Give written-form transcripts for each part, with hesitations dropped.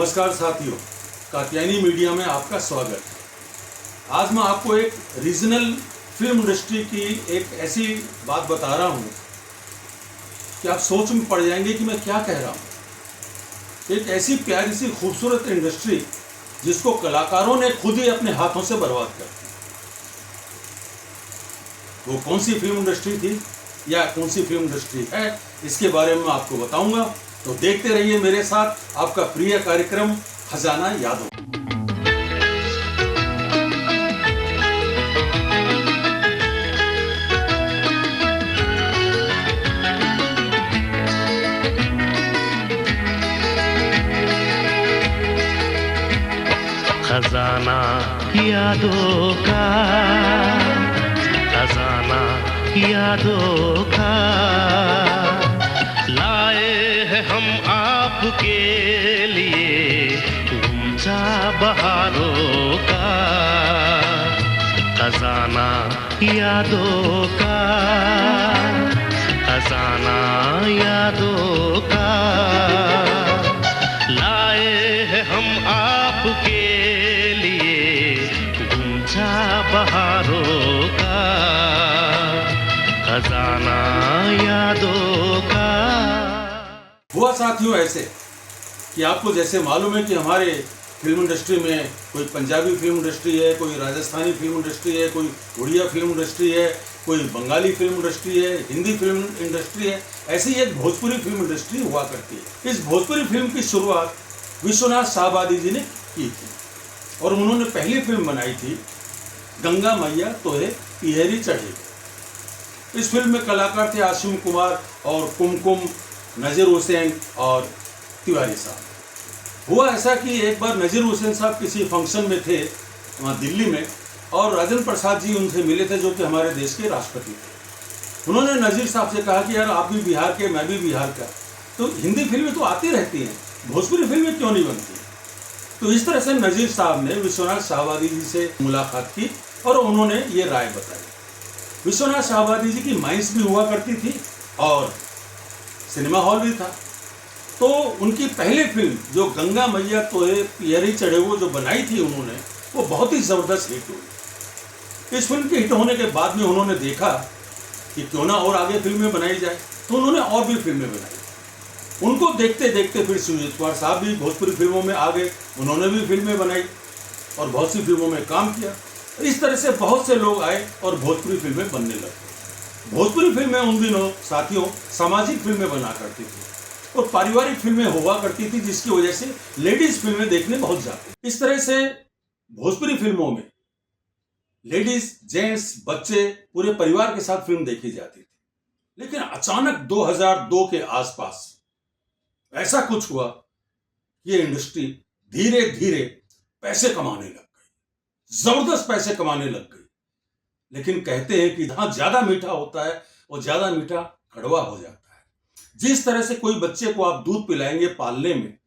नमस्कार साथियों, कात्यायनी मीडिया में आपका स्वागत है। आज मैं आपको एक रीजनल फिल्म इंडस्ट्री की एक ऐसी बात बता रहा हूँ कि आप सोच में पड़ जाएंगे कि मैं क्या कह रहा हूँ। एक ऐसी प्यारी सी खूबसूरत इंडस्ट्री जिसको कलाकारों ने खुद ही अपने हाथों से बर्बाद कर दिया। वो कौन सी फिल्म इंडस्ट्री थी या कौन सी फिल्म इंडस्ट्री है, इसके बारे में आपको बताऊंगा। तो देखते रहिए मेरे साथ आपका प्रिय कार्यक्रम खजाना यादों। खजाना यादों का, खजाना यादों का लाए हैं हम आपके लिए ऊंचा बहारों का। खजाना यादों का, खजाना यादों का लाए हैं हम आपके बहारों का। खजाना यादों का। हुआ साथियों ऐसे कि आपको जैसे मालूम है कि हमारे फिल्म इंडस्ट्री में कोई पंजाबी फिल्म इंडस्ट्री है, कोई राजस्थानी फिल्म इंडस्ट्री है, कोई उड़िया फिल्म इंडस्ट्री है, कोई बंगाली फिल्म इंडस्ट्री है, हिंदी फिल्म इंडस्ट्री है, ऐसी एक भोजपुरी फिल्म इंडस्ट्री हुआ करती है। इस भोजपुरी फिल्म की शुरुआत विश्वनाथ शाहबादी जी ने की थी और उन्होंने पहली फिल्म बनाई थी गंगा मैया तोहे पियरी चढ़े। इस फिल्म में कलाकार थे आसिम कुमार और कुमकुम, नज़ीर हुसैन और तिवारी साहब। हुआ ऐसा कि एक बार नज़ीर हुसैन साहब किसी फंक्शन में थे वहाँ दिल्ली में और राजेंद्र प्रसाद जी उनसे मिले थे, जो कि हमारे देश के राष्ट्रपति थे। उन्होंने नज़ीर साहब से कहा कि यार आप भी बिहार के, मैं भी बिहार का, तो हिंदी फिल्में तो आती रहती हैं, भोजपुरी फिल्में क्यों नहीं बनती। तो इस तरह से नज़ीर साहब ने विश्वनाथ शाहबादी जी से मुलाकात की और उन्होंने ये राय बताई। विश्वनाथ शाहबादी जी की माइंस भी हुआ करती थी और सिनेमा हॉल भी था। तो उनकी पहली फिल्म जो गंगा मैया तोहे पियरी चढ़े वो जो बनाई थी उन्होंने, वो बहुत ही ज़बरदस्त हिट हुई। इस फिल्म के हिट होने के बाद में उन्होंने देखा कि क्यों ना और आगे फिल्में बनाई जाए, तो उन्होंने और भी फिल्में बनाई। उनको देखते देखते फिर सुजीत कुमार साहब भी भोजपुरी फिल्मों में आ गए, उन्होंने भी फिल्में बनाई और बहुत सी फिल्मों में काम किया। इस तरह से बहुत से लोग आए और भोजपुरी फिल्में बनने लगे। भोजपुरी फिल्में उन दिनों साथियों सामाजिक फिल्में बना करती थी और पारिवारिक फिल्में हुआ करती थी, जिसकी वजह से लेडीज फिल्में देखने बहुत जाते। इस तरह से भोजपुरी फिल्मों में लेडीज, जेंट्स, बच्चे पूरे परिवार के साथ फिल्म देखी जाती थी। लेकिन अचानक 2002 के आसपास ऐसा कुछ हुआ, ये इंडस्ट्री धीरे धीरे पैसे कमाने लग गई, जबरदस्त पैसे कमाने लग गई। लेकिन कहते हैं कि जहां ज्यादा मीठा होता है वो ज्यादा मीठा कड़वा हो जाता है। जिस तरह से कोई बच्चे को आप दूध पिलाएंगे पालने में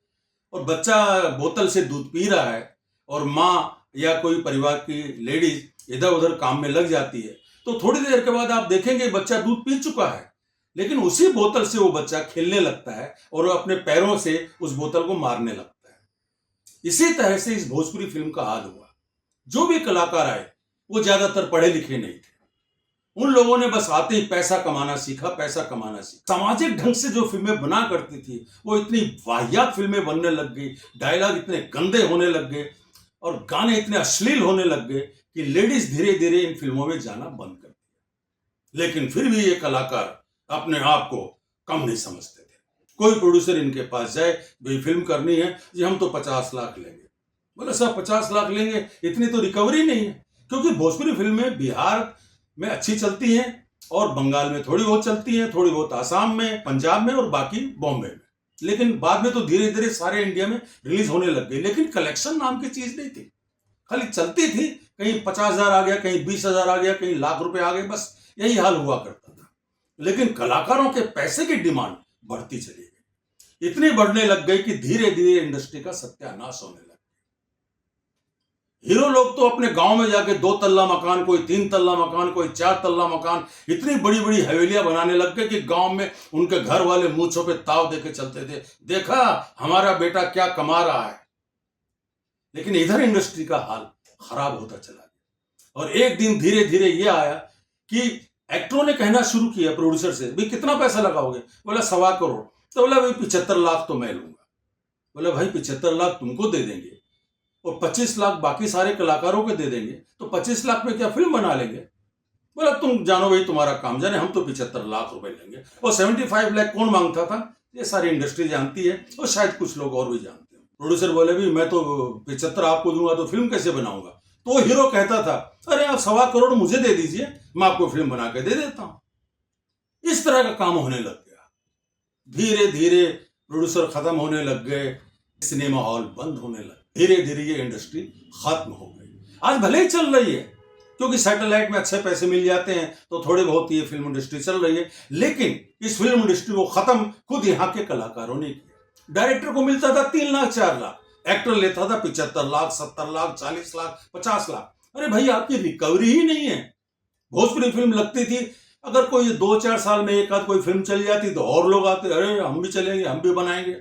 और बच्चा बोतल से दूध पी रहा है और माँ या कोई परिवार की लेडीज इधर उधर काम में लग जाती है, तो थोड़ी देर के बाद आप देखेंगे बच्चा दूध पी चुका है, लेकिन उसी बोतल से वो बच्चा खेलने लगता है और वो अपने पैरों से उस बोतल को मारने लगता है। इसी तरह से इस भोजपुरी फिल्म का हाल हुआ। जो भी कलाकार आए वो ज्यादातर पढ़े लिखे नहीं थे। उन लोगों ने बस आते ही पैसा कमाना सीखा, पैसा कमाना सीखा। सामाजिक ढंग से जो फिल्में बना करती थी वो इतनी वाहियात फिल्में बनने लग गई, डायलॉग इतने गंदे होने लग गए और गाने इतने अश्लील होने लग गए कि लेडीज धीरे धीरे इन फिल्मों में जाना बंद कर दिया। लेकिन फिर भी ये कलाकार अपने आप को कम नहीं समझते थे। कोई प्रोड्यूसर इनके पास जाए, भाई फिल्म करनी है जी, हम तो 50 लाख लेंगे। बोले साहब 50 लाख लेंगे, इतनी तो रिकवरी नहीं है, क्योंकि भोजपुरी फिल्में बिहार में अच्छी चलती हैं और बंगाल में थोड़ी बहुत चलती हैं, थोड़ी बहुत आसाम में, पंजाब में और बाकी बॉम्बे में। लेकिन बाद में तो धीरे धीरे सारे इंडिया में रिलीज होने लग गई। लेकिन कलेक्शन नाम की चीज नहीं थी, खाली चलती थी। कहीं 50,000 आ गया, कहीं 20,000 आ गया, कहीं लाख रुपए आ गए, बस यही हाल हुआ करता था। लेकिन कलाकारों के पैसे की डिमांड बढ़ती चली गई, इतनी बढ़ने लग गई कि धीरे धीरे इंडस्ट्री का सत्यानाश होने लगा। हीरो लोग तो अपने गांव में जाके 2 तल्ला मकान, कोई 3 तल्ला मकान, कोई 4 तल्ला मकान, इतनी बड़ी बड़ी हवेलियां बनाने लग गए कि गांव में उनके घर वाले मूंछों पे ताव देके चलते थे, देखा हमारा बेटा क्या कमा रहा है। लेकिन इधर इंडस्ट्री का हाल खराब होता चला गया। और एक दिन धीरे धीरे ये आया कि एक्टरों ने कहना शुरू किया प्रोड्यूसर से, भाई कितना पैसा लगाओगे? बोला 1.25 करोड़। तो बोला भाई 75 लाख तो मैं लूंगा। बोला भाई 75 लाख तुमको दे देंगे और 25 लाख बाकी सारे कलाकारों को दे देंगे, तो 25 लाख में क्या फिल्म बना लेंगे? बोला तुम जानो भाई, तुम्हारा काम जाने, हम तो 75 लाख रुपए लेंगे। और 75 लाख कौन मांगता था? ये सारी इंडस्ट्री जानती है और शायद कुछ लोग और भी जानते हैं। प्रोड्यूसर बोले भी मैं तो 75 आपको दूंगा तो फिल्म कैसे बनाऊंगा? तो हीरो कहता था अरे आप 1.25 करोड़ मुझे दे दीजिए, मैं आपको फिल्म बना के दे देता हूं। इस तरह का काम होने लग गया। धीरे धीरे प्रोड्यूसर खत्म होने लग गए, सिनेमा हॉल बंद होने लगे, धीरे धीरे ये इंडस्ट्री खत्म हो गई। आज भले ही चल रही है क्योंकि सैटेलाइट में अच्छे पैसे मिल जाते हैं तो थोड़ी बहुत ये फिल्म इंडस्ट्री चल रही है, लेकिन इस फिल्म इंडस्ट्री को खत्म खुद यहाँ के कलाकारों ने किया। डायरेक्टर को मिलता था 3 लाख 4 लाख, एक्टर लेता था 75 लाख 70 लाख 40 लाख 50 लाख। अरे भाई आपकी रिकवरी ही नहीं है। भोजपुरी फिल्म लगती थी, अगर कोई 2-4 साल में एक आध कोई फिल्म चल जाती तो और लोग आते, अरे हम भी चलेंगे, हम भी बनाएंगे।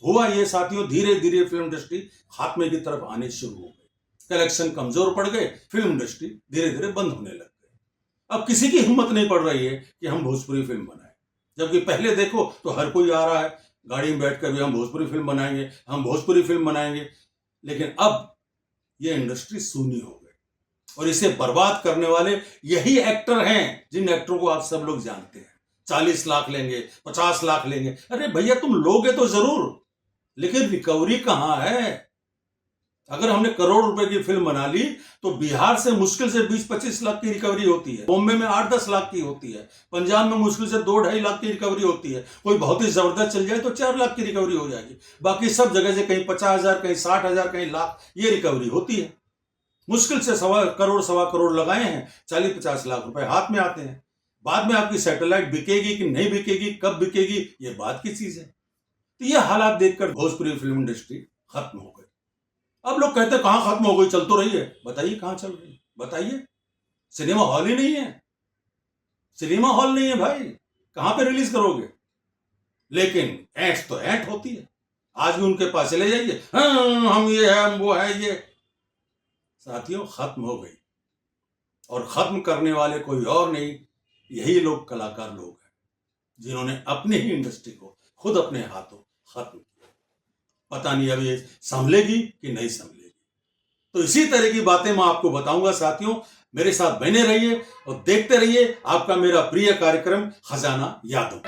हुआ ये साथियों, धीरे धीरे फिल्म इंडस्ट्री खात्मे की तरफ आने शुरू हो गई। कलेक्शन कमजोर पड़ गए, फिल्म इंडस्ट्री धीरे धीरे बंद होने लग गई। अब किसी की हिम्मत नहीं पड़ रही है कि हम भोजपुरी फिल्म बनाएं, जबकि पहले देखो तो हर कोई आ रहा है गाड़ी में बैठ कर भी हम भोजपुरी फिल्म बनाएंगे, हम भोजपुरी फिल्म बनाएंगे। लेकिन अब ये इंडस्ट्री सूनी हो गई और इसे बर्बाद करने वाले यही एक्टर हैं जिन एक्टरों को आप सब लोग जानते हैं। 40 लाख लेंगे, 50 लाख लेंगे। अरे भैया तुम लोगे तो जरूर, लेकिन रिकवरी कहां है? अगर हमने करोड़ रुपए की फिल्म बना ली तो बिहार से मुश्किल से 20-25 लाख की रिकवरी होती है, बॉम्बे में 8-10 लाख की होती है, पंजाब में मुश्किल से 2-2.5 लाख की रिकवरी होती है, कोई बहुत ही जबरदस्त चल जाए तो 4 लाख की रिकवरी हो जाएगी। बाकी सब जगह से कहीं 50,000, कहीं 60,000, कहीं लाख ये रिकवरी होती है। मुश्किल से 1.25 करोड़ लगाए हैं, 40-50 लाख रुपए हाथ में आते हैं। बाद में आपकी सैटेलाइट बिकेगी कि नहीं बिकेगी, कब बिकेगी, ये बात की चीज है। तो ये हालात देखकर भोजपुरी फिल्म इंडस्ट्री खत्म हो गई। अब लोग कहते हैं कहां खत्म हो गई, चल तो रही है। बताइए कहां चल रही है, बताइए। सिनेमा हॉल ही नहीं है, सिनेमा हॉल नहीं है भाई, कहां पे रिलीज करोगे? लेकिन ऐंठ तो ऐंठ होती है। आज भी उनके पास चले जाइए, हाँ हम ये है, हम वो है, ये साथियों खत्म हो गई। और खत्म करने वाले कोई और नहीं, यही लोग कलाकार लोग हैं जिन्होंने अपनी ही इंडस्ट्री को खुद अपने हाथों खत्म किया। पता नहीं अब ये संभलेगी कि नहीं संभलेगी। तो इसी तरह की बातें मैं आपको बताऊंगा साथियों। मेरे साथ बने रहिए और देखते रहिए आपका मेरा प्रिय कार्यक्रम खजाना यादों।